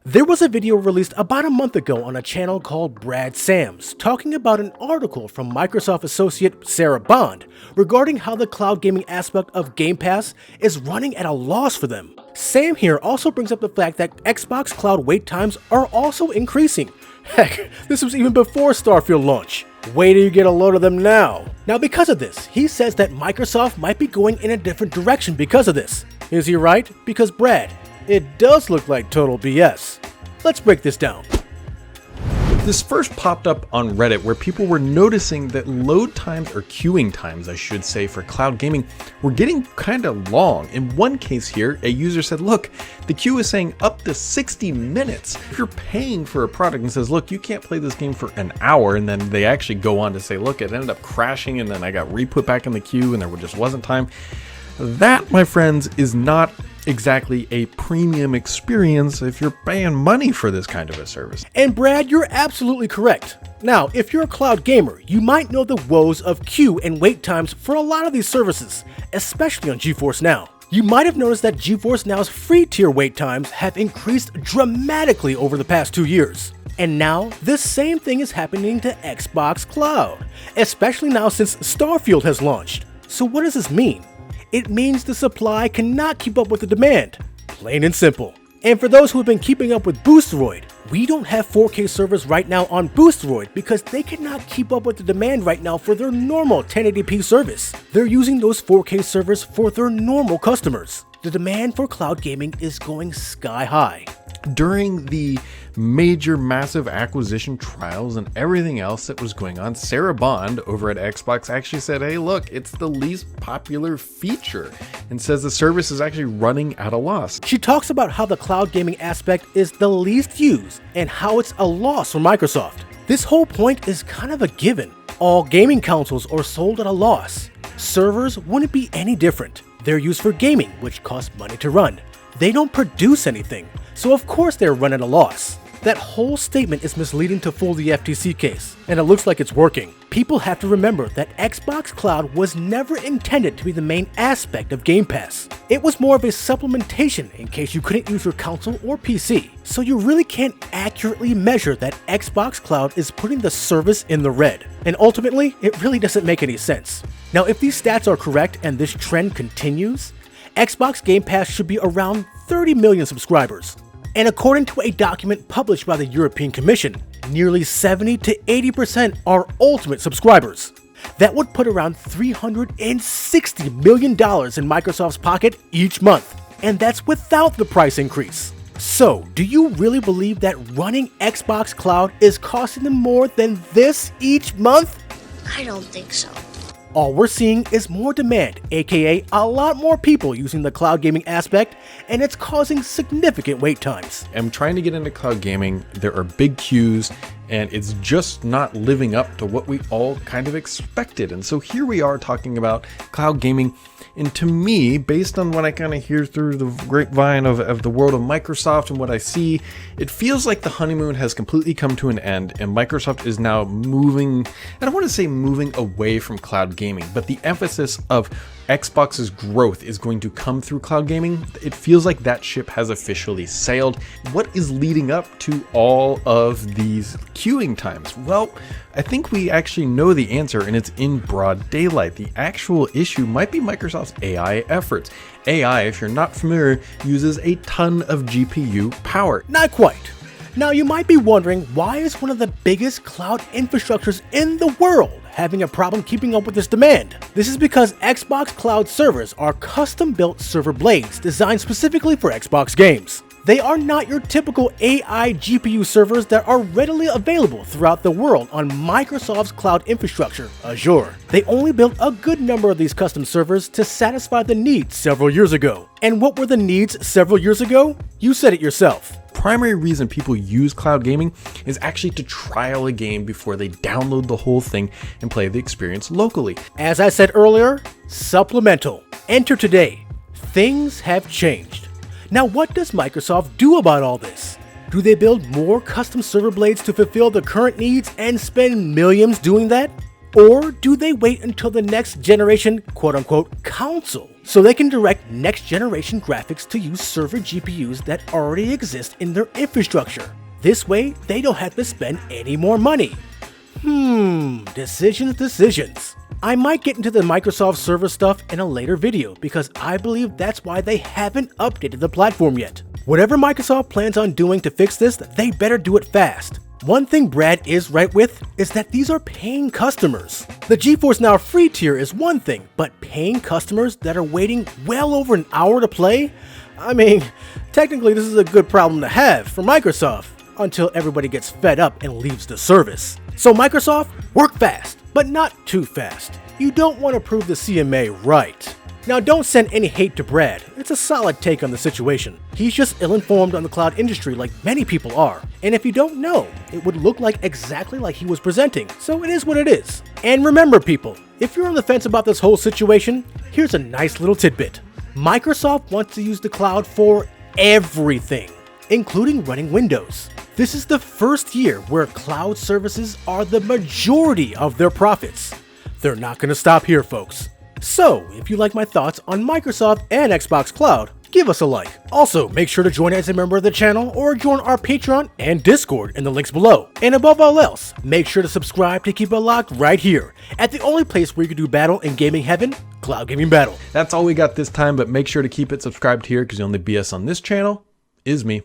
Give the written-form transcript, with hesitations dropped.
There was a video released about a month ago on a channel called Brad Sams talking about an article from Microsoft associate Sarah Bond regarding how the cloud gaming aspect of Game Pass is running at a loss for them. Sam here also brings up the fact that Xbox Cloud wait times are also increasing. Heck, this was even before Starfield launch. Wait till you get a load of them now. Now because of this, he says that Microsoft might be going in a different direction because of this. Is he right? Because Brad, it does look like total BS. Let's break this down. This first popped up on Reddit where people were noticing that load times, or queuing times I should say, for cloud gaming were getting kind of long. In one case here, a user said, look, the queue is saying up to 60 minutes. If you're paying for a product and says, look, you can't play this game for an hour, and then they actually go on to say, look, it ended up crashing and then I got re-put back in the queue and there just wasn't time. That, my friends, is not exactly a premium experience if you're paying money for this kind of a service. And Brad, you're absolutely correct. Now, if you're a cloud gamer, you might know the woes of queue and wait times for a lot of these services, especially on GeForce Now. You might have noticed that GeForce Now's free tier wait times have increased dramatically over the past 2 years. And now, this same thing is happening to Xbox Cloud, especially now since Starfield has launched. So what does this mean? It means the supply cannot keep up with the demand, plain and simple. And for those who have been keeping up with Boosteroid, we don't have 4K servers right now on Boosteroid because they cannot keep up with the demand right now for their normal 1080p service. They're using those 4K servers for their normal customers. The demand for cloud gaming is going sky high. During the major massive acquisition trials and everything else that was going on, Sarah Bond over at Xbox actually said, hey look, it's the least popular feature, and says the service is actually running at a loss. She talks about how the cloud gaming aspect is the least used and how it's a loss for Microsoft. This whole point is kind of a given. All gaming consoles are sold at a loss. Servers wouldn't be any different. They're used for gaming, which costs money to run. They don't produce anything, so of course they're run at a loss. That whole statement is misleading to fool the FTC case, and it looks like it's working. People have to remember that Xbox Cloud was never intended to be the main aspect of Game Pass. It was more of a supplementation in case you couldn't use your console or PC, so you really can't accurately measure that Xbox Cloud is putting the service in the red. And ultimately, it really doesn't make any sense. Now, if these stats are correct and this trend continues, Xbox Game Pass should be around 30 million subscribers. And according to a document published by the European Commission, nearly 70 to 80% are Ultimate subscribers. That would put around $360 million in Microsoft's pocket each month, and that's without the price increase. So, do you really believe that running Xbox Cloud is costing them more than this each month? I don't think so. All we're seeing is more demand, aka a lot more people using the cloud gaming aspect, and it's causing significant wait times. I'm trying to get into cloud gaming, there are big queues, and it's just not living up to what we all kind of expected. And so here we are talking about cloud gaming, and to me, based on what I kind of hear through the grapevine of the world of Microsoft and what I see, it feels like the honeymoon has completely come to an end, and Microsoft is now moving, I don't want to say moving away from cloud gaming, but the emphasis of Xbox's growth is going to come through cloud gaming. It feels like that ship has officially sailed. What is leading up to all of these queuing times? Well, I think we actually know the answer, and it's in broad daylight. The actual issue might be Microsoft's AI efforts. AI, if you're not familiar, uses a ton of GPU power. Not quite. Now you might be wondering, why is one of the biggest cloud infrastructures in the world having a problem keeping up with this demand? This is because Xbox Cloud servers are custom-built server blades designed specifically for Xbox games. They are not your typical AI GPU servers that are readily available throughout the world on Microsoft's cloud infrastructure, Azure. They only built a good number of these custom servers to satisfy the needs several years ago. And what were the needs several years ago? You said it yourself. Primary reason people use cloud gaming is actually to trial a game before they download the whole thing and play the experience locally. As I said earlier, supplemental. Enter today. Things have changed. Now what does Microsoft do about all this? Do they build more custom server blades to fulfill the current needs and spend millions doing that? Or do they wait until the next generation quote-unquote console so they can direct next-generation graphics to use server GPUs that already exist in their infrastructure. This way, they don't have to spend any more money. Decisions. I might get into the Microsoft server stuff in a later video because I believe that's why they haven't updated the platform yet. Whatever Microsoft plans on doing to fix this, they better do it fast. One thing Brad is right with is that these are paying customers. The GeForce Now free tier is one thing, but paying customers that are waiting well over an hour to play? I mean, technically this is a good problem to have for Microsoft until everybody gets fed up and leaves the service. So Microsoft, work fast, but not too fast. You don't want to prove the CMA right. Now don't send any hate to Brad, it's a solid take on the situation. He's just ill-informed on the cloud industry like many people are, and if you don't know, it would look like exactly like he was presenting, so it is what it is. And remember people, if you're on the fence about this whole situation, here's a nice little tidbit. Microsoft wants to use the cloud for everything, including running Windows. This is the first year where cloud services are the majority of their profits. They're not going to stop here, folks. So, if you like my thoughts on Microsoft and Xbox Cloud, give us a like. Also, make sure to join as a member of the channel or join our Patreon and Discord in the links below. And above all else, make sure to subscribe to keep it locked right here at the only place where you can do battle in gaming heaven, Cloud Gaming Battle. That's all we got this time, but make sure to keep it subscribed here because the only BS on this channel is me.